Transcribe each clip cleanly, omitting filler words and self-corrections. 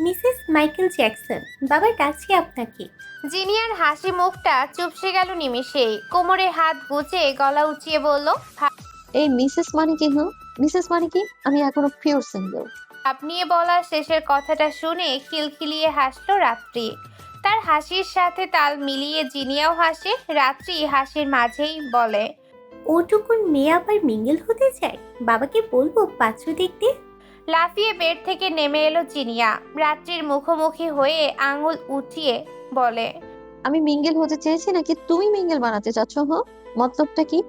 Mrs Michael Jackson, বাবা ডাকছি আপনাকে। জিনিয়ার হাসি মুখটা চুপসে গেল নিমেষেই। কোমরে হাত গুজে গলা উঁচিয়ে বলল, এই মিসেস মানে কি? হ্যাঁ, মিসেস মানে কি? আমি এখনো পিওর সিঙ্গেল। আপনিয়ে বলা শেষের কথাটা শুনে খিলখিলিয়ে হাসলো রাত্রি। তার হাসির সাথে তাল মিলিয়ে জিনিয়াও হাসে। রাত্রি হাসির মাঝেই বলে, ওটুকুন মেয়ে আবার মিঙ্গেল হতে চায়? বাবাকে বলবো পাত্র দেখতে। লাফিয়ে বেড থেকে নেমে এলো জিনিয়া। রাত্রির মুখোমুখি হয়ে আঙুল উঠিয়ে বলে, আমি মিঙ্গেল হতে চেয়েছি নাকি তুমি মিঙ্গেল বানাতে চাচ্ছ? হ্যাঁ, মতলবটা কি?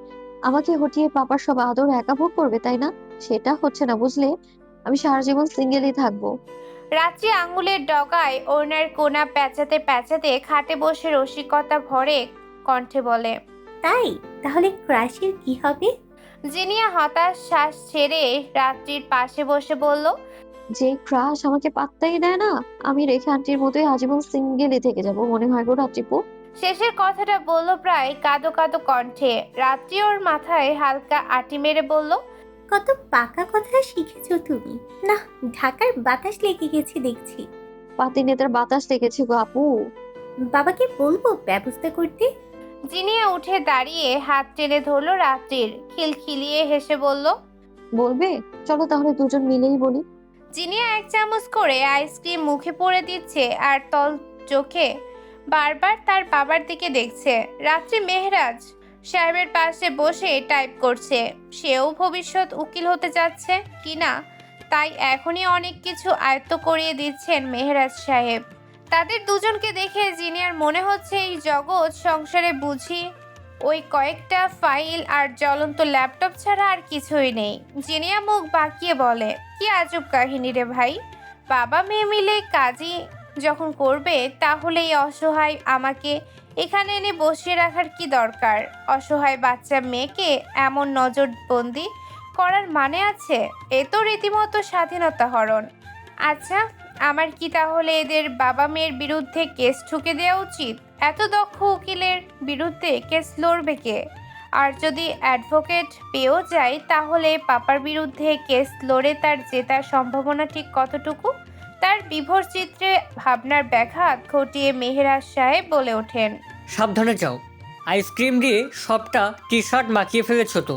আমাকে হটিয়ে পাপার সব আদর একা ভোগ করবে, তাই না? সেটা হচ্ছে না, বুঝলে? আমি সারা জীবন সিঙ্গেলই থাকবো। রাত্রি আঙুলের ডগায় ওড়নার কোনা প্যাঁচাতে প্যাঁচাতে খাটে বসে রসিকতা ভরে কণ্ঠে বলে, তাই? তাহলে ক্রাশের কি হবে? জিনিয়া হতাশ শ্বাস ছেড়ে রাত্রির পাশে বসে বলল, যে ক্রাশ আমাকে পাত্তাই দেয় না, আমি রেখা আন্টির মতোই আজীবন সিঙ্গেলই থেকে যাব মনে হয় গো রাত্রিপু। শেষের কথাটা বলল প্রায় কাঁদো কাঁদো কণ্ঠে। রাত্রি ওর মাথায় হালকা আটি মেরে বলল, কত পাকা কথা শিখেছো তুমি। না, ঢাকার বাতাস লেগে গেছে দেখছি। পাতি নেতার বাতাস লেগেছে গো আপু। বাবাকে বলবো ব্যবস্থা করতে। জিনিয়া উঠে দাঁড়িয়ে হাত টেনে ধরলো রাত্রির। খিলখিলিয়ে হেসে বলল, বলবে? চলো তাহলে দুজন মিলেই বলি। জিনিয়া এক চামচ করে আইসক্রিম মুখে পড়ে দিচ্ছে আর তল চোখে বারবার তার বাবার দিকে দেখছে। রাত্রি মেহরাজ সাহেবের পাশে বসে টাইপ করছে। সেও ভবিষ্যৎ উকিল হতে যাচ্ছে কিনা তাই এখনই অনেক কিছু আয়ত্ত করিয়ে দিচ্ছেন মেহরাজ সাহেব। তাদের দুজনকে দেখে জিনিয়ার মনে হচ্ছে এই জগৎ সংসারে বুঝি ওই কয়েকটা ফাইল আর জ্বলন্ত ল্যাপটপ ছাড়া আর কিছুই নেই। জিনিয়া মুখ বাঁকিয়ে বলে, কি আজব কাহিনী রে ভাই। বাবা মেয়ে মিলে কাজই যখন করবে তাহলে এই অসহায় আমাকে এখানে এনে বসিয়ে রাখার কি দরকার? অসহায় বাচ্চা মেয়েকে এমন নজরবন্দি করার মানে আছে? এ তো রীতিমতো স্বাধীনতা হরণ। আচ্ছা, আমার কি তাহলে এদের বাবা মেয়ের বিরুদ্ধে কেস ঠুকে দেওয়া উচিত? এত দক্ষ উকিলের বিরুদ্ধে কেস লড়বে কে? আর যদি অ্যাডভোকেট পেয়েও যায় তাহলে পাপার বিরুদ্ধে কেস লড়ে তার জেতার সম্ভাবনা ঠিক কতটুকু? তার বিভোর চিত্রে ভাবনার ব্যাঘাত ঘটিয়ে মেহেরাজ সাহেব বলে ওঠেন, সাবধানে যাও, আইসক্রিম দিয়ে সবটা টি শার্ট মাখিয়ে ফেলেছো তো।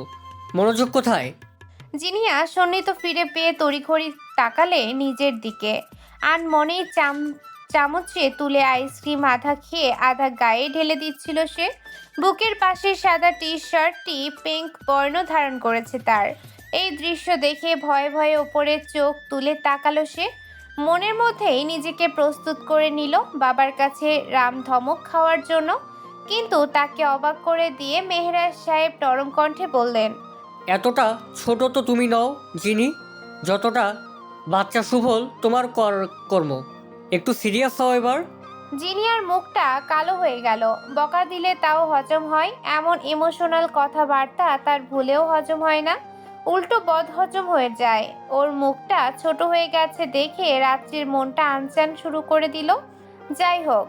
মনোযোগ কোথায়? জিনিয়া সন্নিত ফিরে পেয়ে তড়িঘড়ি তাকালে নিজের দিকে। আনমনেই চামচে তুলে আইসক্রিম আধা খেয়ে আধা গায়ে ঢেলে দিচ্ছিল সে। বুকের পাশে সাদা টি শার্টটি পিঙ্ক বর্ণ ধারণ করেছে তার। এই দৃশ্য দেখে ভয়ে ভয়ে ওপরে চোখ তুলে তাকালো সে। মনের মধ্যেই নিজেকে প্রস্তুত করে নিল বাবার কাছে রাম ধমক খাওয়ার জন্য। কিন্তু তাকে অবাক করে দিয়ে মেহরাজ সাহেব নরম কণ্ঠে বললেন, এতটা ছোট তো তুমি নও জিনি, যতটা বাচ্চা সুফল তোমার কর্ম। একটু সিরিয়াস হও এবার। জিনিয়ার মুখটা কালো হয়ে গেল। বকা দিলে তাও হজম হয়, এমন ইমোশনাল কথাবার্তা তার ভুলেও হজম হয় না, উল্টো বদ হজম হয়ে যায়। ওর মুখটা ছোট হয়ে গেছে দেখে রাত্রির মনটা আনচান শুরু করে দিল। যাই হোক,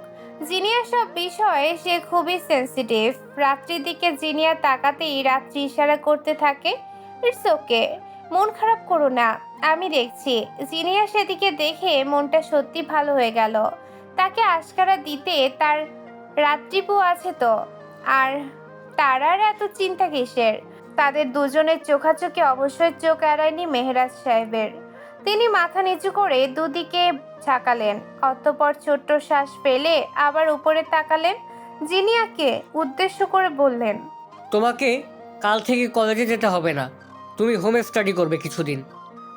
জিনিয়ার সব বিষয়ে সে খুবই সেন্সিটিভ। রাত্রির দিকে জিনিয়া তাকাতেই রাত্রি ইশারা করতে থাকে, ইটস ওকে, মন খারাপ করো না, আমি দেখছি। জিনিয়া সেদিকে দেখে মনটা সত্যি ভালো হয়ে গেল। তাকে আশকারা দিতে তার রাত্রিপু আছে তো। আর তার আর এত চিন্তা কিসের? তাদের দুজনের চোখাচোখি অবশ্যই চোখ এড়ায়নি মেহরাজ সাহেবের। তিনি মাথা নিচু করে দুদিকে ঝাঁকালেন, অতঃপর ছোট্ট শ্বাস ফেলে আবার উপরে তাকালেন। জিনিয়াকে উদ্দেশ্য করে বললেন, তোমাকে কাল থেকে কলেজে যেতে হবে না, তুমি হোম স্টাডি করবে কিছুদিন।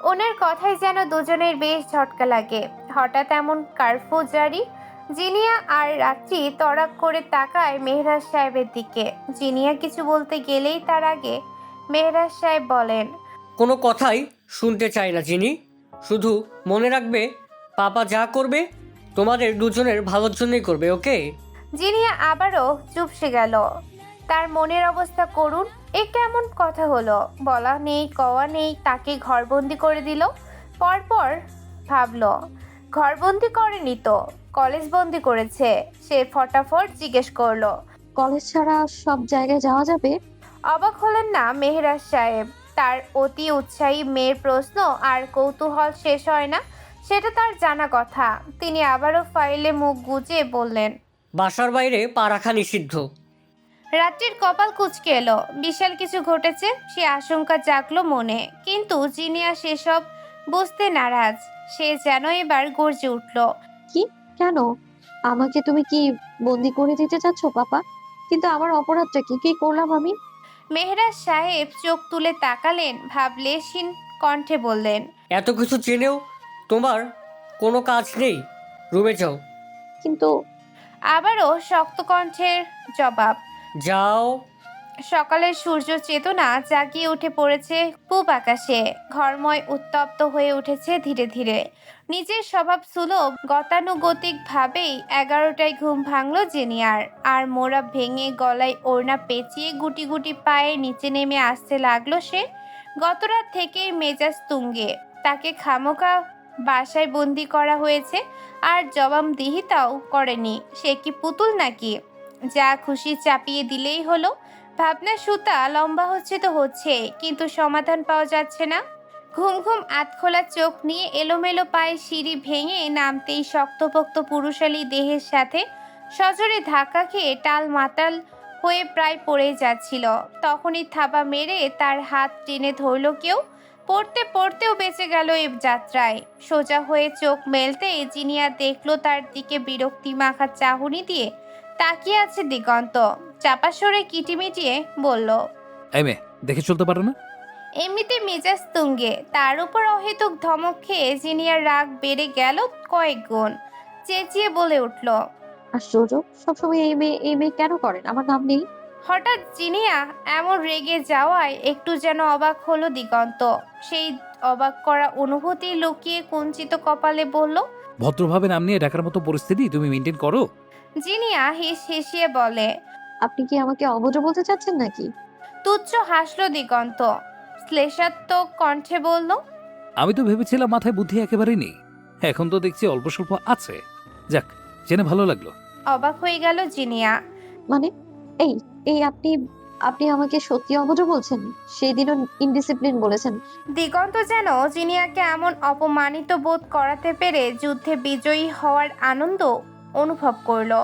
ওনার কথায় যেন দুজনের বেশ ঝটকা লাগে। হঠাৎ এমন কারফিউ জারি। জিনিয়া আর রাত্রি তড়াক করে তাকায় মেহরাজ সাহেবের দিকে। জিনিয়া কিছু বলতে গেলেই তার আগে মেহরাজ সাহেব বলেন, কোনো কথাই শুনতে চাই না জিনি, শুধু মনে রাখবে পাপা যা করবে তোমাদের দুজনের ভালোর জন্যই করবে, ওকে? জিনিয়া আবারও চুপসে গেল। তার মনের অবস্থা করুণ। এ কেমন কথা হলো? বলা নেই কওয়া নেই, তাকে ঘরবন্দি করে দিল। পরপর ভাবলো, ঘরবন্দি করেনি তো, কলেজ বন্দি করেছে। সে ফটাফট জিজ্ঞেস করলো, কলেজ ছাড়া সব জায়গায় যাওয়া যাবে? অবাক হলেন না মেহরাজ সাহেব। তার অতি উৎসাহী মেয়ের প্রশ্ন আর কৌতূহল শেষ হয় না। সেটা তার জানা কথা। তিনি আবারও ফাইলে মুখ গুজে বললেন, বাসার বাইরে পা রাখা নিষিদ্ধ। রাত্রির কপাল কুঁচকে এলো। বিশাল কিছু ঘটেছে, সে আশঙ্কা জাগলো মনে। কিন্তু জিনিয়া সেসব বুঝতে নারাজ। সে যেন এবার গর্জে উঠল। কি? কেন? আমাকে তুমি কি বন্দি করে দিতে চাচ্ছ পাপা? কিন্তু আমার অপরাধটা কি? কি করলাম আমি? মেহরাজ সাহেব চোখ তুলে তাকালেন, ভাবলেশীন কণ্ঠে বললেন, এত কিছু জেনেও তোমার কোনো কাজ নেই, রুমে যাও। কিন্তু আবারও শক্ত কণ্ঠের জবাব। যাও। সকালের সূর্য চেতনা জাগিয়ে উঠে পড়েছে পূব আকাশে। ঘরময় উত্তপ্ত হয়ে উঠেছে ধীরে ধীরে। নিজের স্বভাব সুলভ গতানুগতিক ভাবেই 11টায় ঘুম ভাঙল জেনিয়ার। আর মোড়া ভেঙে গলায় ওড়না পেঁচিয়ে গুটি গুটি পায়ে নিচে নেমে আসতে লাগলো সে। গতরাত থেকেই মেজাজ তুঙ্গে। তাকে খামোকা বাসায় বন্দি করা হয়েছে, আর জবাবদিহিতাও করেনি। সে কি পুতুল নাকি? যা খুশি চাপিয়ে দিলেই হলো। ভাবনা সুতা লম্বা হচ্ছে তো হচ্ছে, কিন্তু সমাধান পাওয়া যাচ্ছে না। ঘুম ঘুম আধখোলা চোখ নিয়ে এলোমেলো পায়ে সিঁড়ি ভেঙে নামতেই শক্তপোক্ত পুরুষালী দেহের সাথে সজোরে ধাক্কা খেয়ে টাল মাতাল হয়ে প্রায় পড়ে যাচ্ছিল। তখনই থাবা মেরে তার হাত টেনে ধরল কেউ। পড়তে পড়তেও বেঁচে গেল এই যাত্রায়। সোজা হয়ে চোখ মেলতেই জিনিয়া দেখল তার দিকে বিরক্তি মাখা চাহনি দিয়ে তাকিয়ে আছে দিগন্ত। চাপা সরে কিটিমিটিয়ে বলল, এই মেয়ে, দেখে চলতে পারো না? এমনিতে মেজাজ তুঙ্গে, তার উপর অহেতুক ধমক খেয়ে জিনিয়ার রাগ বেড়ে গেল কয়েক গুণ। চেঁচিয়ে বলে উঠল, আশ্চর্য, সবসময় এই মেয়ে কেন করেন? আমার নাম নেই। হঠাৎ জিনিয়া এমন রেগে যাওয়ায় একটু যেন অবাক হলো দিগন্ত। সেই অবাক করা অনুভূতি লুকিয়ে কুঞ্চিত কপালে বলল, ভদ্রভাবে নাম নিয়ে ডাকার মতো পরিস্থিতি তুমি মেনটেন করো? জিনিয়া হেসিয়ে বলে। আপনি কি আমাকে অভদ্র বলতে চাচ্ছেন নাকি? তুচ্ছ হাসলো দিগন্ত, শ্লেষাত্মক কণ্ঠে বলল, আমি তো ভেবেছিলাম মাথায় বুদ্ধি একেবারেই নেই। এখন তো দেখছি অল্প স্বল্প আছে। যাক, জেনে ভালো লাগলো। অবাক হয়ে গেল জিনিয়া। মানে এই এই আপনি আপনি আমাকে সত্যি অভদ্র বলছেন? সেই দিনও ইনডিসিপ্লিন বলেছেন। দিগন্ত যেন জিনিয়াকে এমন অপমানিত বোধ করাতে পেরে যুদ্ধে বিজয়ী হওয়ার আনন্দ অনুভব করলো।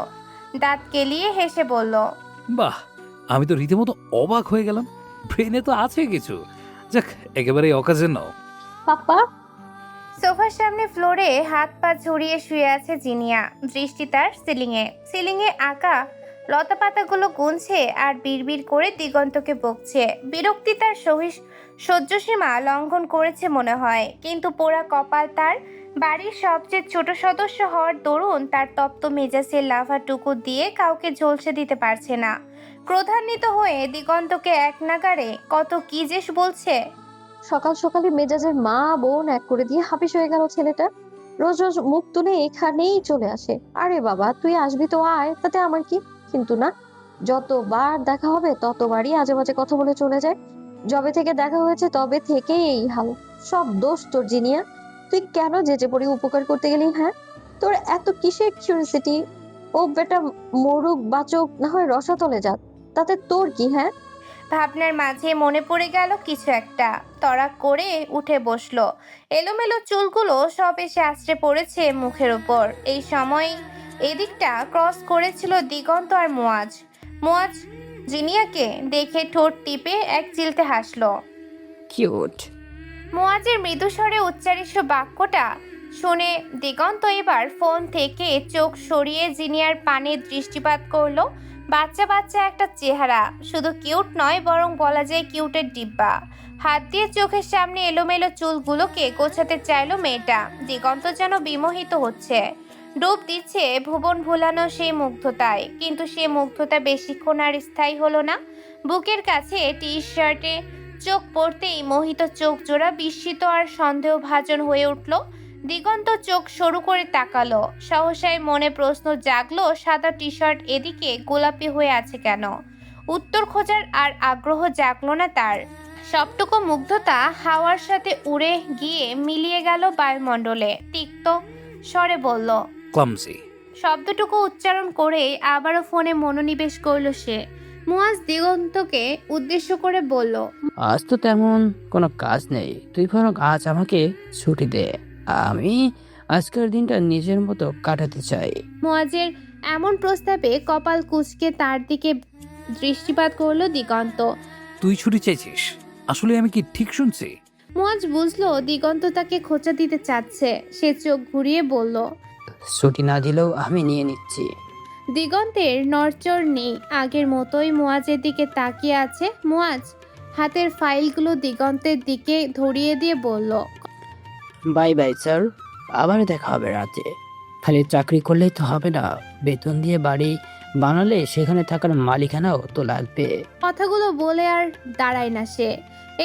দাঁত কেলিয়ে হেসে বলল, বাহ, আমি তো রীতিমতো অবাক হয়ে গেলাম। ব্রেনে তো আছে কিছু। যাক, একেবারেই অকাজের নাও। পাপা, সোফার সামনে ফ্লোরে হাত পা ঝুড়িয়ে শুয়ে আছে জিনিয়া। দৃষ্টি তার সিলিংয়ে আঁকা লতা পাতাগুলো গুনছে আর বিড়বিড় করে দিগন্তকে বকছে। বিরক্তি তার সহ্যসীমা লঙ্ঘন করেছে মনে হয়। কিন্তু পোড়া কপাল তার। বাড়ির সবচেয়ে ছোট সদস্য হওয়ার দরুন তার তপ্ত মেজাজের লাভাটুকু দিয়ে কাউকে ঝলসে দিতে পারছে না। ক্রোধান্বিত হয়ে দিগন্তকে এক নাগাড়ে কত কি যে বলছে। সকাল সকালে মেজাজের মা বোন এক করে দিয়ে হাপিস হয়ে গেল ছেলেটা। রোজ রোজ মুখ তুলে এখানেই চলে আসে। আরে বাবা, তুই আসবি তো আয়, তাতে আমার কি? কিন্তু না, যতবার দেখা হবে ততবারই আজে বাজে কথা বলে চলে যায়। যবে থেকে দেখা হয়েছে তবে থেকেই এই হাল। সব দোষ তোর জিনিয়া। তুই কেন যে পরি উপকার করতে গেলি? হ্যাঁ, তোর এত কিসের কিউরিসিটি? ও বেটা মরুক বাচক, না হয় রসাতলে যাক, তাতে তোর কি? হ্যাঁ, ভাবনার মাঝে মনে পড়ে গেল কিছু একটা। তড়াক করে উঠে বসলো। এলোমেলো চুলগুলো সব এসে আছড়ে পড়েছে মুখের উপর। এই সময় এদিকটা ক্রস করেছিল দিগন্ত আর মুয়াজ জিনিয়াকে দেখে ঠোঁট টিপে এক চিলতে হাসলো। কিউট। মুয়াজের মৃদু স্বরে উচ্চারিত বাক্যটা শুনে দিগন্ত এবার ফোন থেকে চোখ সরিয়ে জিনিয়ার পানে দৃষ্টিপাত করলো। বাচ্চা বাচ্চা একটা চেহারা, শুধু কিউট নয় বরং বলা যায় কিউটের ডিব্বা। হাত দিয়ে চোখের সামনে এলোমেলো চুলগুলোকে গোছাতে চাইলো মেয়েটা। দিগন্ত যেন বিমোহিত হচ্ছে, ডুব দিচ্ছে ভুবন ভুলানো সেই মুগ্ধতায়। কিন্তু সে মুগ্ধতা বেশিক্ষণ আর স্থায়ী হলো না। বুকের কাছে টি শার্টে চোখ পড়তেই মোহিত চোখ জোড়া বিস্মিত আর সন্দেহভাজন হয়ে উঠল। দিগন্ত চোখ সরু করে তাকালো। সহসাই মনে প্রশ্ন জাগলো, সাদা টি শার্ট এদিকে গোলাপি হয়ে আছে কেন? উত্তর খোঁজার আর আগ্রহ জাগলো না তার। সবটুকু মুগ্ধতা হাওয়ার সাথে উড়ে গিয়ে মিলিয়ে গেল বায়ুমণ্ডলে। তিক্ত স্বরে বলল, ক্লামসি। শব্দটুকু উচ্চারণ করে আবারও ফোনে মনোনিবেশ করল সে। মুয়াজ দিগন্তকে উদ্দেশ্য করে বলল, আজ তো তেমন কোনো কাজ নেই, তুই বরং আজ আমাকে ছুটি দে। আমি আজকের দিনটা নিজের মতো কাটাতে চাই। মুয়াজের এমন প্রস্তাবে কপাল কুঁচকে তার দিকে দৃষ্টিপাত করলো দিগন্ত। তুই ছুটি চাইছিস? আসলে আমি কি ঠিক শুনছি? মুয়াজ বুঝলো দিগন্ত তাকে খোঁচা দিতে চাচ্ছে। সে চোখ ঘুরিয়ে বলল, ছুটি না দিলেও আমি নিয়ে নিচ্ছি। দিগন্তের নড়চড় নেই, আগের মতোই মুয়াজের দিকে তাকিয়ে আছে। মুয়াজ হাতের ফাইলগুলো দিগন্তের দিকে ধরিয়ে দিয়ে বলল, বাই বাই স্যার, আবার দেখা হবে রাতে। খালি চাকরি করলেই তো হবে না, বেতন দিয়ে বাড়ি বানালে সেখানে থাকার মালিকানাও তো লাগবে। কথাগুলো বলে আর দাঁড়ায় না সে।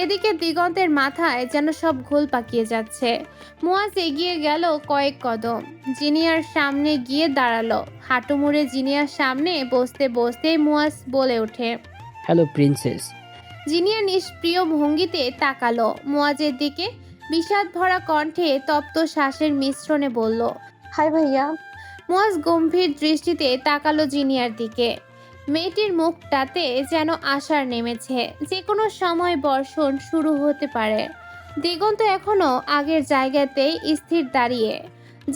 এদিকে দিগন্তের মাথায় যেন সব ঘোল পাকিয়ে যাচ্ছে। মুয়াজ এগিয়ে গেল কয়েক কদম, জিনিয়ার সামনে গিয়ে দাঁড়ালো। হাঁটু মুড়ে জিনিয়ার সামনে বসতে বসতেই মুয়াজ বলে ওঠে, হ্যালো প্রিন্সেস। জিনিয়া নিষ্প্রিয় ভঙ্গিতে তাকালো মুয়াজের দিকে। বিষাদ ভরা কণ্ঠে তপ্ত শ্বাসের মিশ্রণে বলল, হাই ভাইয়া। মুয়াজ গম্ভীর দৃষ্টিতে তাকালো জিনিয়ার দিকে। মেয়েটির মুখটাতে যেন আশার নেমেছে, যে কোনো সময় বর্ষণ শুরু হতে পারে। দিগন্ত এখনো আগের জায়গাতেই স্থির দাঁড়িয়ে।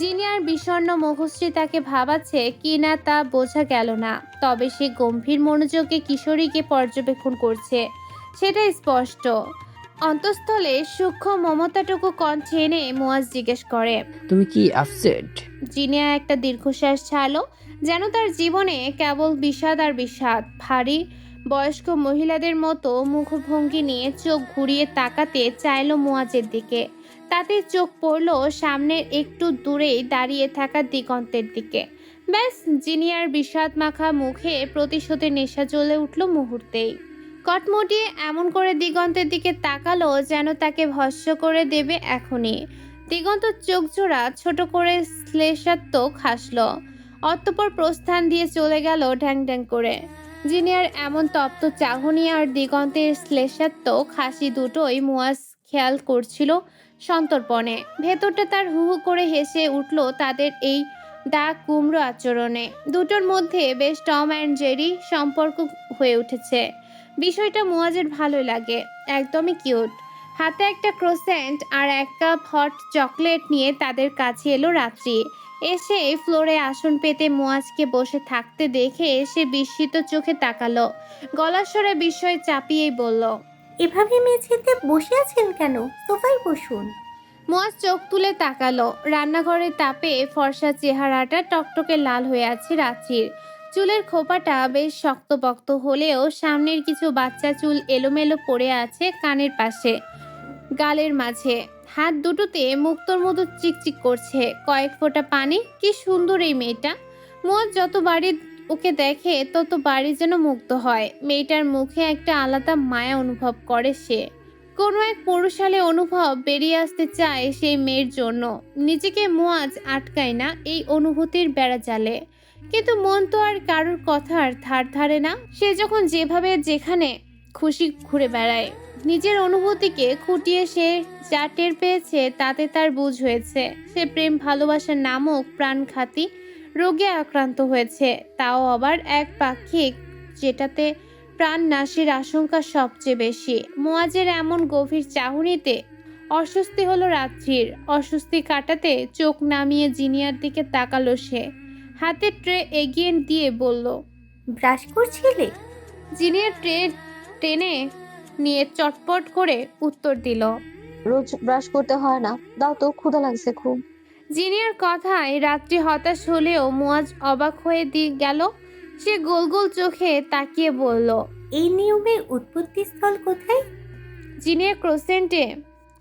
জিনিয়ার বিষণ্ণ মুখশ্রী তাকে ভাবাচ্ছে কি না তা বোঝা গেল না, তবে সে গম্ভীর মনোযোগে কিশোরীকে পর্যবেক্ষণ করছে সেটা স্পষ্ট। অন্তঃস্থলে সূক্ষ্ম মমতাটুকু কণ্ঠে এনে মুয়াজ জিজ্ঞেস করে, তুমি কি আপসেট? জিনিয়া একটা দীর্ঘশ্বাস ছাড়লো, যেন তার জীবনে কেবল বিষাদ আর বিষাদ। ভারী বয়স্ক মহিলাদের মতো মুখভঙ্গি নিয়ে চোখ ঘুরিয়ে তাকাতে চাইলো মুয়াজের দিকে। তাতে চোখ পড়লো সামনের একটু দূরেই দাঁড়িয়ে থাকা দিগন্তের দিকে। ব্যাস, জিনিয়ার বিষাদ মাখা মুখে প্রতিশোধের নেশা জ্বলে উঠল মুহূর্তেই। কটমটিয়ে এমন করে দিগন্তের দিকে তাকালো যেন তাকে ভস্ম করে দেবে এখনই। দিগন্ত চোখ জোড়া ছোট করে শ্লেষাত্মক হাসল, অতঃপর প্রস্থান দিয়ে চলে গেল ঢ্যাং ঢ্যাং করে। জিনিয়ার এমন তপ্ত চাহনি আর দিগন্তের শ্লেষাত্মক হাসি দুটোই মুয়াজ খেয়াল করছিল সন্তর্পণে। ভেতরটা তার হু হু করে হেসে উঠল তাদের এই ডাক কুমড়ো আচরণে। দুটোর মধ্যে বেশ টম অ্যান্ড জেরি সম্পর্ক হয়ে উঠেছে। বিষয়টা মুয়াজের ভালো লাগে, একদমই কিউট। হাতে একটা ক্রোসেন্ট আর এক কাপ হট চকলেট নিয়ে তাদের কাছে এলো রাত্রি। এসে ফ্লোরে আসন পেতে মুয়াজকে বসে থাকতে দেখে সে বিস্মিত চোখে তাকালো। গলার স্বরে বিস্ময় চাপিয়েই বলল, এভাবে মেঝেতে বসে আছেন কেন? সোফায় বসুন। মুয়াজ চোখ তুলে তাকালো। রান্নাঘরের তাপে ফর্সা চেহারাটা টকটকে লাল হয়ে আছে রাত্রির। চুলের খোপাটা বেশ শক্তপোক্ত হলেও সামনের কিছু বাচ্চা চুল এলোমেলো পড়ে আছে কানের পাশে, গালের মাঝে। হাত দুটোতে মুক্তোর মতো চিকচিক করছে কয়েক ফোঁটা পানি। কি সুন্দর এই মেয়েটা! মুয়াজ যতবারই ওকে দেখে ততবারই যেন মুগ্ধ হয়। মেয়েটার মুখে একটা আলাদা মায়া অনুভব করে সে। কোনো এক পৌরুষালে অনুভব বেরিয়ে আসতে চায় সেই মেয়ের জন্য। নিজেকে মুয়াজ আটকায় না এই অনুভূতির বেড়াজালে, কিন্তু মন তো আর কারোর কথার ধার ধারে না। সে যখন যেভাবে যেখানে খুশি ঘুরে বেড়ায়, নিজের অনুভূতিকে খুঁটিয়ে সে যা টের পেয়েছে তাতে তার বুঝ হয়েছে সে প্রেম ভালোবাসার নামক প্রাণঘাতী রোগে আক্রান্ত হয়েছে, তাও আবার এক পাক্ষিক, যেটাতে প্রাণ নাশের আশঙ্কা সবচেয়ে বেশি। মুয়াজের এমন গভীর চাহনিতে অস্বস্তি হলো রাত্রির। অস্বস্তি কাটাতে চোখ নামিয়ে জিনিয়ার দিকে তাকালো সে। হাতে ট্রে এগিয়ে দিয়ে বলল, ব্রাশ করছিলে? জিনিয়ার ট্রে টেনে নিয়ে চটপট করে উত্তর দিল, রোজ ব্রাশ করতে হয় না, দাও তো, ক্ষুধা লাগছে খুব। জিনিয়ার কথায় রাত্রি হতাশ হলেও মুয়াজ অবাক হয়ে গেল। সে গোল গোল চোখে তাকিয়ে বলল, এই নিয়মের উৎপত্তিস্থল কোথায়? জিনিয়া ক্রোসেন্টে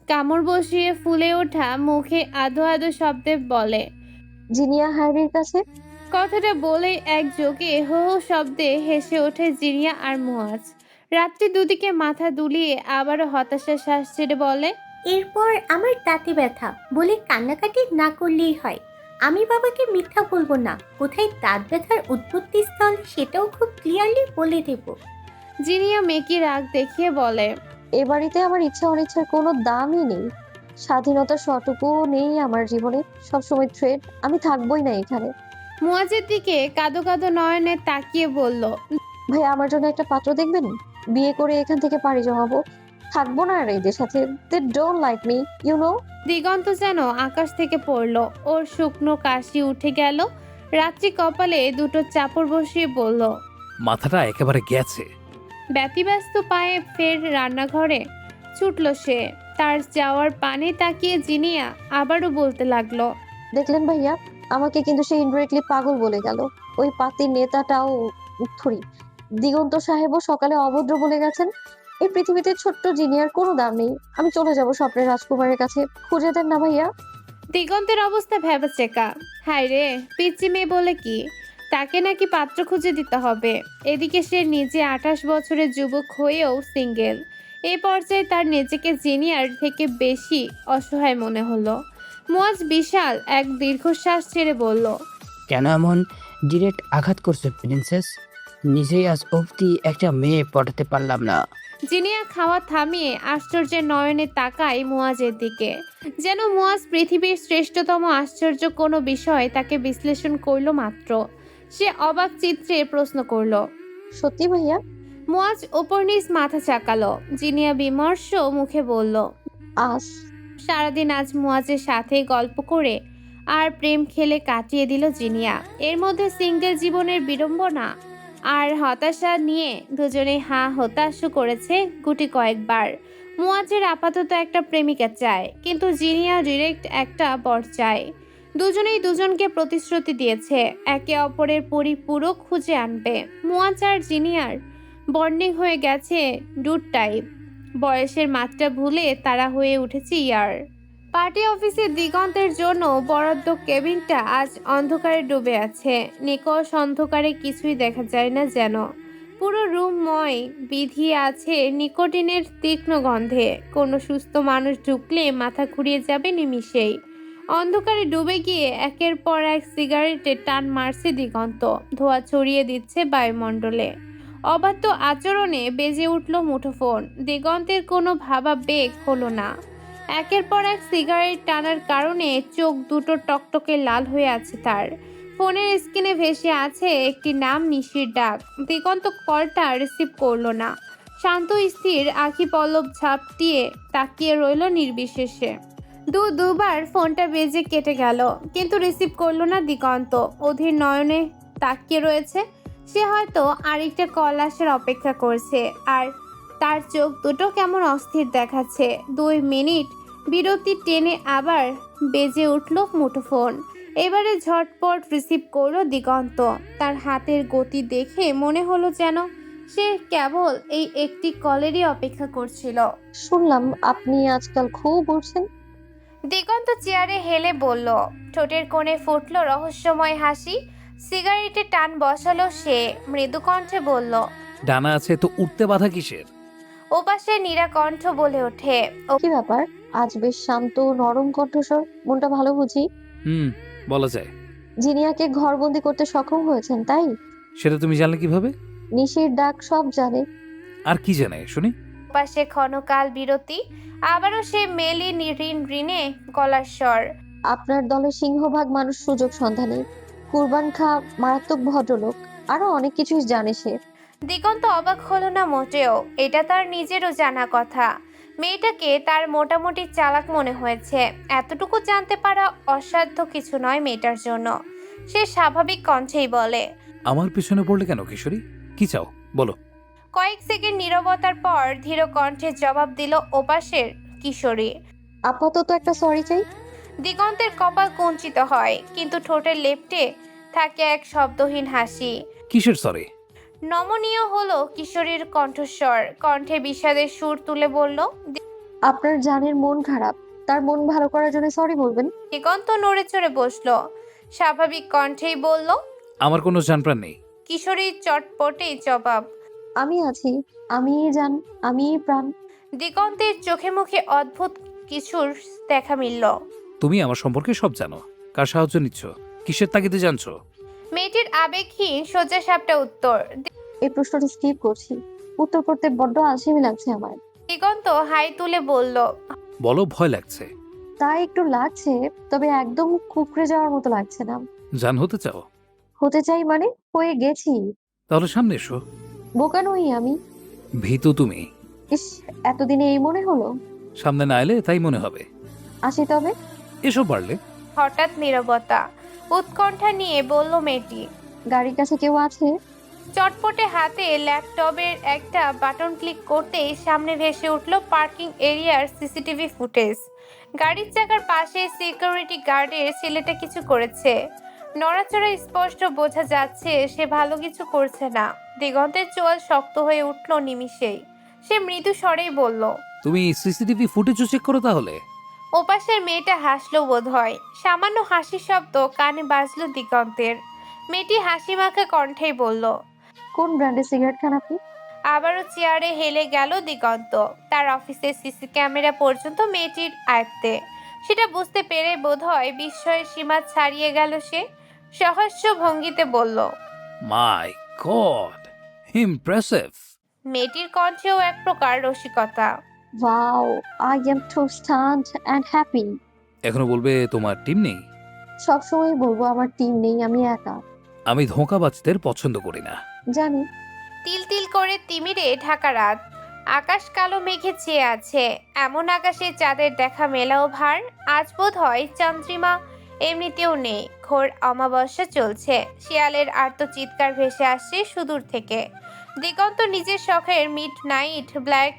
কামড় বসিয়ে ফুলে ওঠা মুখে আধো আধো শব্দে বলে, জিনিয়া হ্যারির কাছে। কথাটা বলে একযোগে হো হো শব্দে হেসে ওঠে জিনিয়া আর মুয়াজ। রাত্রি দুদিকে মাথা দুলিয়ে আবারও হতাশার শ্বাস ছেড়ে বলে, এরপর আমার দাঁতে ব্যথা বলে কান্নাকাটি না করলেই হয়। আমি বাবাকে মিথ্যা বলবো না, কোথায় দাঁত ব্যথার উৎপত্তিস্থল সেটাও খুব ক্লিয়ারলি বলে দেব। জিনিয়া মেকি রাগ দেখিয়ে বলে, এ বাড়িতে আমার ইচ্ছা অনিচ্ছার কোনো দামই নেই, স্বাধীনতার সটুকুও নেই আমার জীবনে, সবসময় থ্রেড। আমি থাকবোই না এখানে। মুয়াজের দিকে কাঁদো কাঁদো নয়নে তাকিয়ে বলল, ভাই, আমার জন্য একটা পাত্র দেখবেন, বিয়ে করে এখান থেকে পাড়ি জমাবো। থাকবো না আর এদের সাথে। They don't like me, you know. দিগন্ত যেন আকাশ থেকে পড়লো, ওর শুকনো কাশি উঠে গেল। রাত্রি কপালে দুটো চাপড় বসিয়ে বলল, মাথাটা একেবারে গেছে। ব্যতিব্যস্ত পায়ে ফের রান্নাঘরে ছুটল সে। তার যাওয়ার পানে তাকিয়ে জিনিয়া আবারও বলতে লাগলো, দেখলেন ভাইয়া, আমাকে কিন্তু সে ইনডিরেক্টলি পাগল বলে গেল। ওই পাতির নেতাটাও থুরি, দিগন্ত সাহেবও সকালে অভদ্র বলে গেছেন। এই পৃথিবীতে ছোট্ট জিনিয়ার কোনো দাম নেই। আমি চলে যাব স্বপ্নের রাজকুমারের কাছে। খুঁজে দেন না ভাইয়া। দিগন্তের অবস্থা ভ্যাবাচেকা। হায় রে, পিচ্চি মেয়ে বলে কি, তাকে নাকি পাত্র খুঁজে দিতে হবে। এদিকে সে নিজে 28 বছরের যুবক হয়েও সিঙ্গেল। এই পর্যায়ে তার নিজেকে জিনিয়ার থেকে বেশি অসহায় মনে হলো। মুয়াজ বিশাল এক দীর্ঘশ্বাস ছেড়ে বলল, কেন এমন ডিরেক্ট আঘাত করছো প্রিন্সেস? নিজেই আজ অবধি একটা মেয়ে পটাতে পারলাম না। জিনিয়া খাওয়া থামিয়ে আশ্চর্যের নয়নে তাকায় মুয়াজের দিকে, যেন মুয়াজ পৃথিবীর শ্রেষ্ঠতম আশ্চর্য কোনো বিষয় তাকে বিশ্লেষণ করলো মাত্র। সে অবাক চিত্রে প্রশ্ন করলো, সত্যি ভাইয়া? মুয়াজ ওপর নিচ মাথা চাকালো। জিনিয়া বিমর্ষ মুখে বলল, আস সারাদিন আজ মুয়াজের সাথে গল্প করে আর প্রেম খেলে কাটিয়ে দিল জিনিয়া। এর মধ্যে সিঙ্গেল জীবনের বিড়ম্বনা আর হতাশা নিয়ে দুজনে হতাশ করেছে গুটি কয়েকবার। মুয়াজের আপাতত একটা প্রেমিকা চায়, কিন্তু জিনিয়া ডিরেক্ট একটা বর চায়। দুজনেই দুজনকে প্রতিশ্রুতি দিয়েছে একে অপরের পরিপূরক খুঁজে আনবে। মুয়াজ আর জিনিয়ার বন্ডিং হয়ে গেছে ডুড টাইপ। বয়সের মাত্রা ভুলে তারা হয়ে উঠেছে ইয়ার। পার্টি অফিসে দিগন্তের জন্য বরাদ্দ কেবিনটা আজ অন্ধকারে ডুবে আছে। নিকষ অন্ধকারে কিছুই দেখা যায় না যেন। পুরো রুমময় বিধিয়ে আছে নিকোটিনের তীক্ষ্ণ গন্ধে। কোনো সুস্থ মানুষ ঢুকলে মাথা ঘুরিয়ে যাবে নিমিষেই। অন্ধকারে ডুবে গিয়ে একের পর এক সিগারেটে টান মারছে দিগন্ত, ধোঁয়া ছড়িয়ে দিচ্ছে বায়ুমণ্ডলে। অবাধ্য আচরণে বেজে উঠল মুঠোফোন। দিগন্তের কোনো ভাবাবেগ হলো না। একের পর এক সিগারেট টানার কারণে চোখ দুটো টকটকে লাল হয়ে আছে তার। ফোনের স্ক্রিনে ভেসে আছে একটি নাম, নিশির ডাক। দিগন্ত কলটা রিসিভ করলো না। শান্ত স্থির আখি পল্লব ঝাপটিয়ে তাকিয়ে রইল নির্বিশেষে। দুবার ফোনটা বেজে কেটে গেল, কিন্তু রিসিভ করলো না দিগন্ত। অধীর নয়নে তাকিয়ে রয়েছে। সে হয়তো আরেকটা কল আসার অপেক্ষা করছে। আর তার চোখ দুটো কেমন অস্থির দেখাচ্ছে। 2 মিনিট বিরতি টেনে আবার বেজে উঠল মুঠোফোন। এবারে ঝটপট রিসিভ করলো দিগন্ত। তার হাতের গতি দেখে মনে হলো যেন সে কেবল এই একটি কলেরই অপেক্ষা করছিল। শুনলাম আপনি আজকাল খুব উঠছেন। দিগন্ত চেয়ারে হেলে বলল, ঠোঁটের কোণে ফুটল রহস্যময় হাসি। সিগারেটে টান বসালো সে, মৃদু কণ্ঠে বলল, ডানা আছে তো উঠতে বাধা কিসের? ওপাশে নীরা কণ্ঠ বলে ওঠে, কি ব্যাপার, আজ বেশ শান্ত নরম কণ্ঠস্বর, মনটা ভালো বুঝি? বলা যায়। জিনিয়াকে ঘরবন্দি করতে সক্ষম হয়েছেন তাই? সেটা তুমি জানলে কিভাবে? নিশির ডাক সব জানে। আর কি জানে শুনি? ওপাশে ক্ষণকাল বিরতি, আবারও সে মেলি ঋণে গলার স্বর। আপনার দলের সিংহভাগ মানুষ সুযোগ সন্ধানী, কুরবান খা, মারাত্মক ভদ্রলোক, আরো অনেক কিছুই জানে সে। দিগন্ত অবাক হলো না মোটেও। এটা তার নিজেরও জানা কথা। মেয়েটাকে তার মোটামুটি চালাক মনে হয়েছে। এতটুকু জানতে পারা অসাধ্য কিছু নয় মেয়েটার জন্য। সে স্বাভাবিক কণ্ঠেই বলে, আমার পিছনে পড়লে কেন কিশোরী? কি চাও বলো। কয়েক সেকেন্ড নীরবতার পর ধীর কণ্ঠে জবাব দিল ওপাশের কিশোরী। আপাতত একটা সরি চাই। দিগন্তের কপাল কুঞ্চিত হয়, কিন্তু ঠোঁটের লেপ্টে থাকে এক শব্দহীন হাসি। কিসের সরি? নমনীয় হলো কিশোরীর কণ্ঠস্বর। কণ্ঠে বিষাদের সুর তুলে বলল, আপনার জানের মন খারাপ, তার মন ভালো করার জন্য সরি বলবেন। দিগন্ত নড়ে চড়ে বসলো। স্বাভাবিক কণ্ঠেই বলল, আমার কোনো জানপ্রাণ নেই। কিশোরীর চটপটে জবাব। আমি আছি, আমিই জান, আমিই প্রাণ। দিগন্তের চোখে মুখে অদ্ভুত কিছুর দেখা মিলল। তুমি আমার সম্পর্কে সব জানো। কার সাহায্য নিচ্ছ? কিসের তাগিদে জানছো? মেয়েটির আবেগহীন সোজা সাপটা উত্তর। এই প্রশ্নটা স্কিপ করছি, উত্তর করতে বড্ড আলসেমি লাগছে আমার। দিগন্ত হাই তুলে বলল, বলো, ভয় লাগছে। তাই একটু লাগছে, তবে একদম কুকড়ে যাওয়ার মতো লাগছে না। জান হতে চাও? হতে চাই মানে হয়ে গেছি। তাহলে সামনে এসো। বোকা নই আমি। ভীতু তুমি। ইস, এতদিনে এই মনে হলো। সামনে না এলে তাই মনে হবে। আসি তবে। এসব পারলে। হঠাৎ নীরবতা। উৎকণ্ঠা নিয়ে বলল মেয়েটি। গাড়ির কাছে কেউ আছে? চটপটে হাতে ল্যাপটপের একটা বাটন ক্লিক করতেই সামনে ভেসে উঠল পার্কিং এরিয়ার সিসিটিভি ফুটেজ। গাড়ির চাকার পাশে সিকিউরিটি গার্ডের ছেলেটা কিছু করেছে। নড়াচড়া স্পষ্ট বোঝা যাচ্ছে সে ভালো কিছু করছে না। দিগন্তের চোয়াল শক্ত হয়ে উঠল নিমিষেই। সে মৃদু স্বরেই বলল, তুমি সিসিটিভি ফুটেজও চেক করো তাহলে? ওপাশের মেয়েটা হাসলো বোধহয়। সামান্য হাসির শব্দ কানে বাজলো দিগন্তের। মেয়েটি হাসি মাখা কণ্ঠেই বলল, কোন ব্র্যান্ডের সিগারেট খান আপনি? আবারও চেয়ারে হেলে গেল দিগন্ত। তার অফিসের সিসি ক্যামেরা পর্যন্ত মেয়েটির আয়ত্তে। সেটা বুঝতে পেরে বোধহয় বিস্ময়ের সীমা ছাড়িয়ে গেল সে। সহাস্য ভঙ্গিতে বলল, মাই গড, ইমপ্রেসিভ। মেয়েটির কণ্ঠেও এক প্রকার রসিকতা। Wow, I am too stunned and happy. এখনো বলবে তোমার টিম নেই? সবসময় বলবো আমার টিম নেই, আমি একা। আমি ধোঁকাবাজদের পছন্দ করি না। জানি। তিল তিল করে তিমিরে ঢাকা রাত। আকাশ কালো মেঘে চেয়ে আছে। এমন আকাশে চাঁদের দেখা মেলাও ভার। আজ বোধ হয় চন্দ্রিমা এমনিতেও নেই। ঘোর অমাবস্যা চলছে। শিয়ালের আর্ত চিৎকার ভেসে আসছে সুদূর থেকে। দিগন্ত নিজের শখের মিড নাইট ব্ল্যাক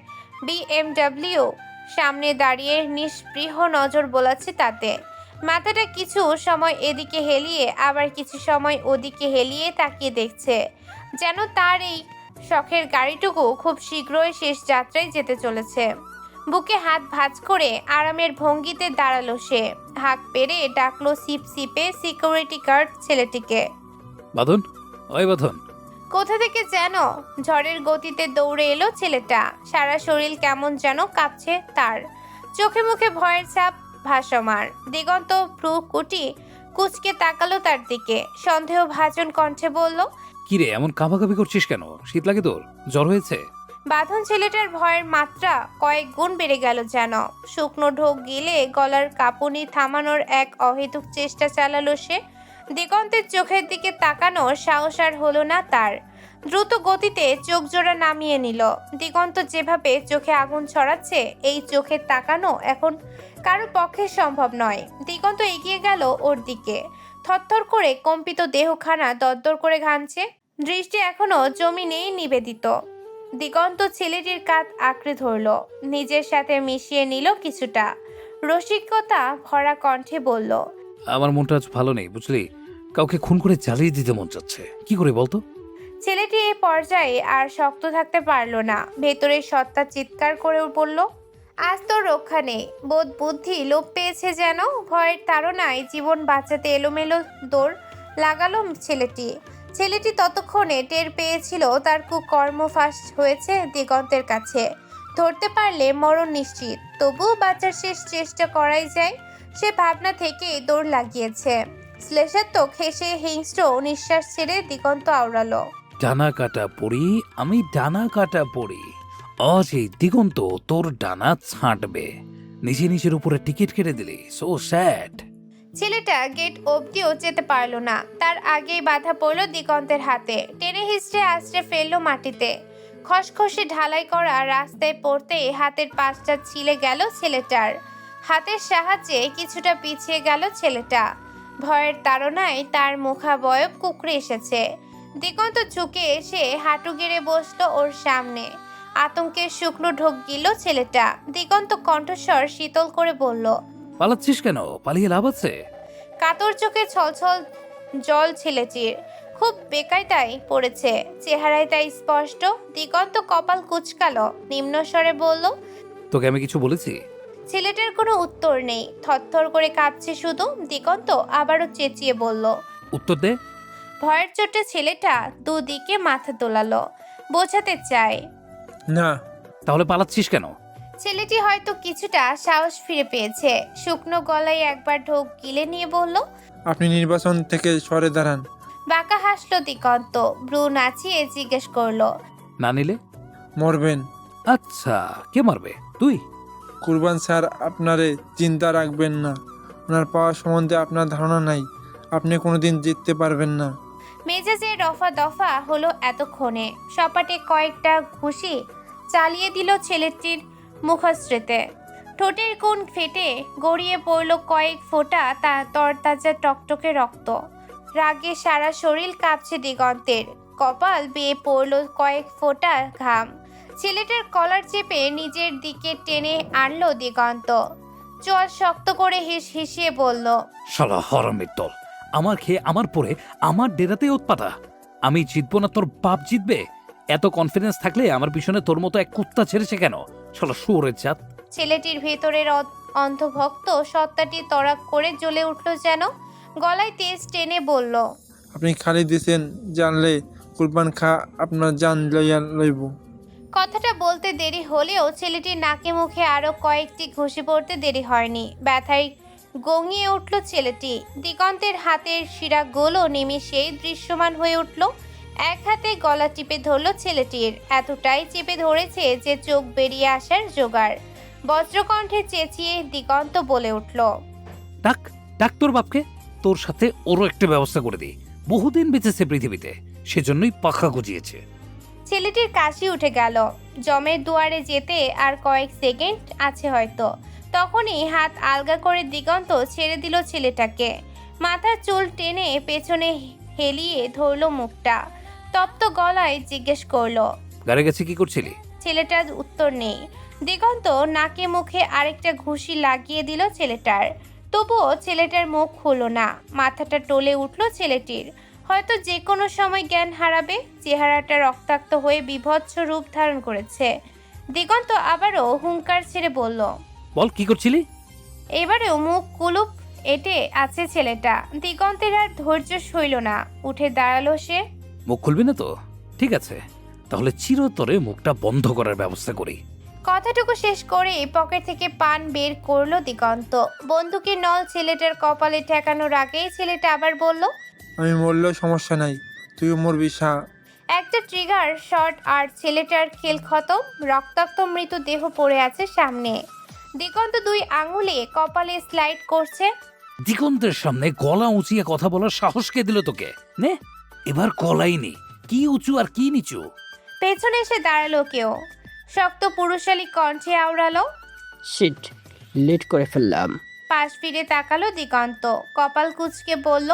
BMW সামনে দাঁড়িয়ে নিষ্পৃহ নজর বোলাচ্ছে তাতে। মাথাটা কিছু সময় এদিকে হেলিয়ে আবার কিছু সময় ওদিকে হেলিয়ে তাকিয়ে দেখছে, যেন তার এই শখের গাড়িটুকু খুব শীঘ্রই শেষ যাত্রায় যেতে চলেছে। বুকে হাত ভাঁজ করে আরামের ভঙ্গিতে দাঁড়ালো সে। হাঁক পেরে ডাকলো সিপ সিপে সিকিউরিটি গার্ড ছেলেটিকে। বাঁধন, ওই বাঁধন। কোথা থেকে যেন ঝড়ের গতিতে দৌড়ে এলো ছেলেটা। সারা শরীর কেমন যেন কাঁপছে তার। চোখে মুখে ভয়ের ছাপ ভাসমান। দিগন্ত ভ্রু কুচকে তাকালো তার দিকে। সন্দেহ ভাজন কণ্ঠে বলল, কিরে এমন কাঁপাকাঁপি করছিস কেন? শীত লাগে তোর? জ্বর হয়েছে? বাঁধন ছেলেটার ভয়ের মাত্রা কয়েক গুণ বেড়ে গেল যেন। শুকনো ঢোক গিলে গলার কাঁপুনি থামানোর এক অহেতুক চেষ্টা চালালো সে। দিগন্তের চোখের দিকে তাকানোর সাহস আর হলো না তার। দ্রুত গতিতে চোখ জোড়া নামিয়ে নিল। দিগন্ত যেভাবে চোখে আগুন ছড়াচ্ছে, এই চোখে তাকানো এখন কারো পক্ষে সম্ভব নয়। দিগন্ত এগিয়ে গেল ওর দিকে। থরথর করে কম্পিত দেহখানা দরদর করে ঘামছে। দৃষ্টি এখনো জমিনেই নিবেদিত। দিগন্ত ছেলেটির কাঁধ আঁকড়ে ধরল, নিজের সাথে মিশিয়ে নিল কিছুটা। রসিকতা ভরা কণ্ঠে বলল, আমার মনটা আজ ভালো নেই বুঝলি। কাউকে খুন করে জ্বালিয়ে দিতে মন যাচ্ছে। কি করে বলতো? ছেলেটি এই পর্যায়ে আর শক্ত থাকতে পারল না। ভেতরের সত্তা চিৎকার করে বলল, আজ তোর রক্ষা নেই। বোধ বুদ্ধি লোপ পেয়েছে যেন। ভয়ের তাড়নায় জীবন বাঁচাতে এলোমেলো দৌড় লাগালো ছেলেটি ততক্ষণে টের পেয়েছিল তার কুকর্ম ফাঁস হয়েছে দিগন্তের কাছে। ধরতে পারলে মরণ নিশ্চিত, তবুও বাঁচার শেষ চেষ্টা করাই যায়, সে ভাবনা থেকেই দৌড় লাগিয়েছে। শ্লেষাত্মক হেসে হিংস্র নিঃশ্বাস ছেড়ে দিগন্ত আওড়ালো, ডানা কাটা পড়ি, আমি ডানা কাটা পড়ি। আজ এই দিগন্ত তোর ডানা ছাঁটবে। নিজের উপরে টিকিট কেটে দিলি, সো স্যাড। ছেলেটা গেট অবধিও যেতে পারল না। তার আগেই বাধা পড়ল দিগন্তের হাতে। টেনে হিঁচড়ে আছড়ে ফেললো মাটিতে। খসখসে ঢালাই করা রাস্তায় পড়তেই হাতের পাশটা ছিলে গেল ছেলেটার। হাতের সাহায্যে কিছুটা পিছিয়ে গেল ছেলেটা। ভয়ের তাড়নায় তার মুখাবয়ব কুঁকড়ে এসেছে। দিগন্ত ঝুঁকে এসে হাঁটু গেড়ে বসলো ওর সামনে। আতঙ্কের শুকনো ঢোক গিল ছেলেটা। দিগন্ত কণ্ঠস্বর শীতল করে বলল, পালাচ্ছিস কেন? পালিয়ে লাভ আছে? কাতর চোখে ছলছল জল ছেলেটির। খুব বেকায়দায় পড়েছে, চেহারায় তাই স্পষ্ট। দিগন্ত কপাল কুচকালো, নিম্নস্বরে বলল, তোকে আমি কিছু বলেছি? ছেলেটার কোনো উত্তর নেই, থরথর করে কাঁপছে শুধু। দিগন্ত আবারও চেঁচিয়ে বলল, উত্তর দে। ভয়ের চোটে ছেলেটা দুদিকে মাথা দোলালো, বোঝাতে চায়। না। তাহলে পালাচ্ছিস কেন? ছেলেটি হয়তো কিছুটা সাহস ফিরে পেয়েছে। শুকনো গলায় একবার ঢোক গিলে নিয়ে বলল, আপনি নির্বাচন থেকে সরে দাঁড়ান। বাঁকা হাসলো দিগন্ত, ভ্রু নাচিয়ে জিজ্ঞেস করলো, না নিলে? মরবেন। আচ্ছা, কে মারবে? তুই? কুরবান স্যার আপনারে চিন্তা রাখবেন না। ওনার পাওয়ার সম্বন্ধে আপনার ধারণা নাই। আপনি কোনোদিন জিততে পারবেন না। মেজাজে রফা দফা হলো এতক্ষণে। সপাটে কয়েকটা ঘুষি চালিয়ে দিল ছেলেটির মুখশ্রীতে। ঠোঁটের কোণ ফেটে গড়িয়ে পড়ল কয়েক ফোঁটা তরতাজা টকটকে রক্ত। রাগে সারা শরীর কাঁপছে দিগন্তের, কপাল বেয়ে পড়ল কয়েক ফোঁটা ঘাম। ছেলেটার কলার চেপে নিজের দিকে টেনে আনলো দিগন্ত। চোয়াল শক্ত করে হিসিয়ে বলল, শালা হরামের দল, আমার খেয়ে আমার পরে আমার ডেরাতে উৎপাতা। আমি জিতবো না, তোর বাপ জিতবে? এত কনফিডেন্স থাকলে আমার পিছনে তোর মতো এক কুত্তা ছেড়েছে কেন? শালা শুয়োরের জাত। ছেলেটির ভেতরের অন্ধভক্ত সত্তাটি তড়াক করে জ্বলে উঠল যেন। গলায় তেজ টেনে বলল, আপনি খালি দিছেন, জানলে কুরবান খা আপনার জান লইয়া লইব। কথাটা বলতে দেরি হলেও ছেলেটির নাকে মুখে আরো কয়েকটি ঘুষি পড়তে দেরি হয়নি। ব্যথায় গঙিয়ে উঠল ছেলেটি। দিগন্তের হাতের শিরাগুলো নিমিষেই দৃশ্যমান হয়ে উঠল। এক হাতে গলা টিপে ধরল ছেলেটির, এতটাই চেপে ধরেছে যে চোখ বেরিয়ে আসার জোগাড়। বজ্রকণ্ঠে চেঁচিয়ে দিগন্ত বলে উঠল, ডাক ডাক তোর বাপকে, তোর সাথে ওরও একটা ব্যবস্থা করে দিই। বহুদিন বেঁচেছে পৃথিবীতে, সেজন্যই পাখা গজিয়েছে। ছেলেটির কাশি উঠে গেল। জমের দুয়ারে যেতে আর কয়েক সেকেন্ড আছে হয়তো। তখনই হাত আলগা করে দিগন্ত ছেড়ে দিল ছেলেটাকে। মাথার চুল টেনে পেছনে হেলিয়ে ধরল মুখটা। তপ্ত গলায় জিজ্ঞেস করলো, গাড়ি গেছে কি করছিলি? ছেলেটার উত্তর নেই। দিগন্ত নাকে মুখে আরেকটা ঘুষি লাগিয়ে দিল ছেলেটার। তবুও ছেলেটার মুখ খুলল না। মাথাটা টলে উঠল ছেলেটির। হয়তো যে কোনো সময় জ্ঞান হারাবে। চেহারাটা রক্তাক্ত হয়ে বীভৎস রূপ ধারণ করেছে। দিগন্ত আবারও হুঙ্কার ছেড়ে বলল, বল কি করছিলি? এবারেও মুখ কুলুপ এঁটে আছে ছেলেটা। দিগন্তের আর ধৈর্য সইল না, উঠে দাঁড়ালো সে। মুখ খুলবি না তো? ঠিক আছে, তাহলে চিরতরে মুখটা বন্ধ করার ব্যবস্থা করি। কথাটুকু শেষ করে পকেট থেকে পান বের করলো দিগন্ত। বন্দুকের নল ছেলেটার কপালে ঠেকানোর আগেই ছেলেটা আবার বলল, আমি মরলেও সমস্যা নাই, তুইও মরবি সা। একটা ট্রিগার শট আর ছেলেটার খেল খতম। রক্তাক্ত মৃতদেহ পড়ে আছে সামনে। দিগন্ত দুই আঙুলে কপালে স্লাইড করছে। দিগন্তের সামনে গলা উঁচিয়ে কথা বলার সাহস কে দিল তোকে? নে, এবার গলাই নে, কি উঁচু আর কি নিচু। পেছনে এসে দাঁড়ালো কেউ। শক্ত পুরুষালী কণ্ঠে আওড়ালো, শিট, লেট করে ফেললাম। পাশ ফিরে তাকালো দিগন্ত। কপাল কুঁচকে বলল,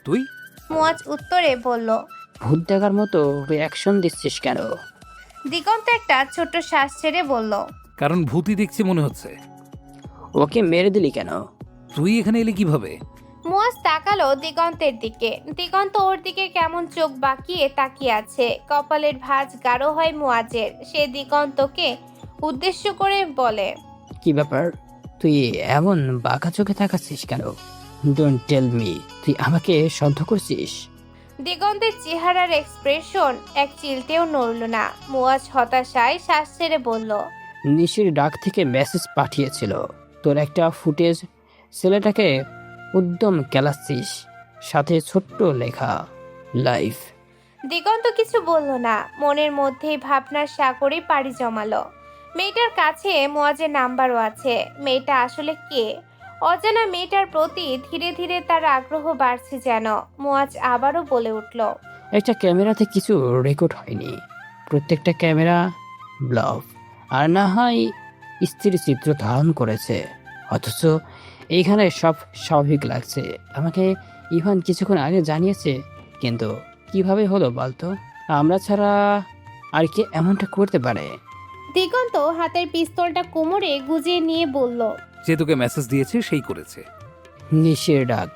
তুই? মুয়াজ উত্তরে বলল, ভূত দেখার মতো রিয়াকশন দিচ্ছিস কেন? দিগন্ত একটা ছোট্ট শ্বাস ছেড়ে বলল, কারণ ভূতই দেখছি মনে হচ্ছে। ওকে মেরে দিলি কেন? তুই এখানে এলি কিভাবে? মুয়াজ তাকালো দিগন্তের দিকে। দিগন্ত ওর দিকে কেমন চোখ বাঁকিয়ে তাকিয়ে আছে। কপালের ভাঁজ গাঢ় হয় মুয়াজের। সে দিগন্তকে উদ্দেশ্য করে বলে, কি ব্যাপার, তুই এমন বাঁকা চোখে তাকাচ্ছিস কেন? ডোন্ট টেল মি, তুই আমাকে সন্দেহ করছিস? দিগন্তের চেহারার এক্সপ্রেশন এক চিলতেও নড়ল না। মুয়াজ হতাশায় শ্বাস ছেড়ে বলল, নিশির ডাক থেকে মেসেজ পাঠিয়েছিল, তোর একটা ফুটেজ ছেলেটাকে উদ্যম কেলাচ্ছিস, সাথে ছোট্ট লেখা লাইফ। দিগন্ত কিছু বলল না। মনের মধ্যেই ভাবনার সাগরে পাড়ি জমালো। মেয়েটার কাছে মুয়াজের নাম্বারও আছে। মেয়েটা আসলে কে? অজানা মেয়েটার প্রতি ধীরে ধীরে তার আগ্রহ বাড়ছে যেন। মুয়াজ আবারও বলে উঠল, একটা ক্যামেরাতে কিছু রেকর্ড হয়নি, প্রত্যেকটা ক্যামেরা ব্লক, আর না হয় স্থির চিত্র ধারণ করেছে। অথচ এইখানে সব স্বাভাবিক লাগছে। আমাকে ইভান কিছুক্ষণ আগে জানিয়েছে, কিন্তু কিভাবে হলো বলতো? আমরা ছাড়া আর কি এমনটা করতে পারে? দিগন্ত হাতের পিস্তলটা কোমরে গুজিয়ে নিয়ে বলল, যে তোকে মেসেজ দিয়েছে সেই করেছে। নিশির ডাক,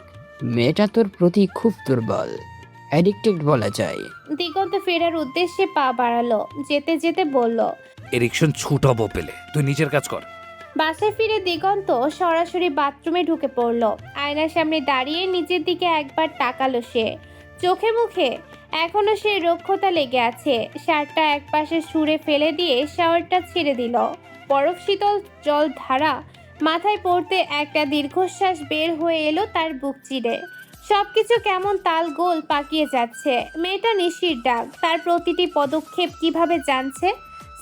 মেয়েটা তোর প্রতি খুব দুর্বল, অ্যাডিক্টেড বলা যায়। দিগন্ত ফেরার উদ্দেশ্যে পা বাড়ালো। যেতে যেতে বলল, এরিকশন ছুটাবো পেলে, তুই নিজের কাজ কর। বাসায় ফিরে দিগন্ত সরাসরি বাথরুমে ঢুকে পড়ল। আয়নার সামনে দাঁড়িয়ে নিচের দিকে একবার তাকালো সে। চোখে মুখে এখনো সেই রক্ষতা লেগে আছে। শার্টটা একপাশে সুরে ফেলে দিয়ে শাওয়ারটা ছেড়ে দিল। বরফ শীতল জল ধারা মাথায় পড়তে একটা দীর্ঘশ্বাস বের হয়ে এলো তার বুক চিরে। সবকিছু কেমন তাল গোল পাকিয়ে যাচ্ছে। মেয়েটা নিশির ডাক, তার প্রতিটি পদক্ষেপ কিভাবে জানছে।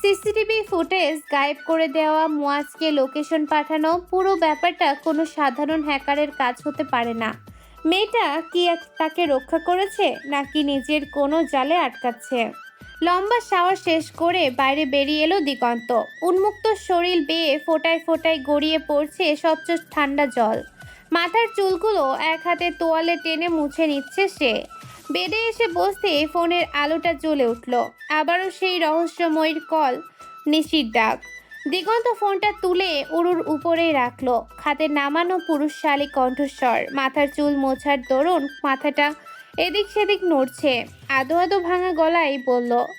সিসিটিভি ফুটেজ গায়েব করে দেওয়া, মুয়াজকে লোকেশন পাঠানো, পুরো ব্যাপারটা কোনো সাধারণ হ্যাকারের কাজ হতে পারে না। মেয়েটা কি তাকে রক্ষা করেছে নাকি নিজের কোনো জালে আটকাচ্ছে? লম্বা শাওয়ার শেষ করে বাইরে বেরিয়ে এলো দিগন্ত। উন্মুক্ত শরীর বেয়ে ফোঁটায় ফোঁটায় গড়িয়ে পড়ছে স্বচ্ছ ঠান্ডা জল। মাথার চুলগুলো এক হাতে তোয়ালে টেনে মুছে নিচ্ছে সে। বেডে এসে বসতে ফোনের আলোটা জ্বলে উঠল। আবারও সেই রহস্যময়ীর কল, নিশির ডাক। দিগন্ত ফোনটা তুলে উরুর উপরেই রাখলো। খাতে নামানো পুরুষশালী কণ্ঠস্বর, মাথার চুল মোছার দরুন মাথাটা এদিক সেদিক নড়ছে। আদো আদো ভাঙা গলায় বলল,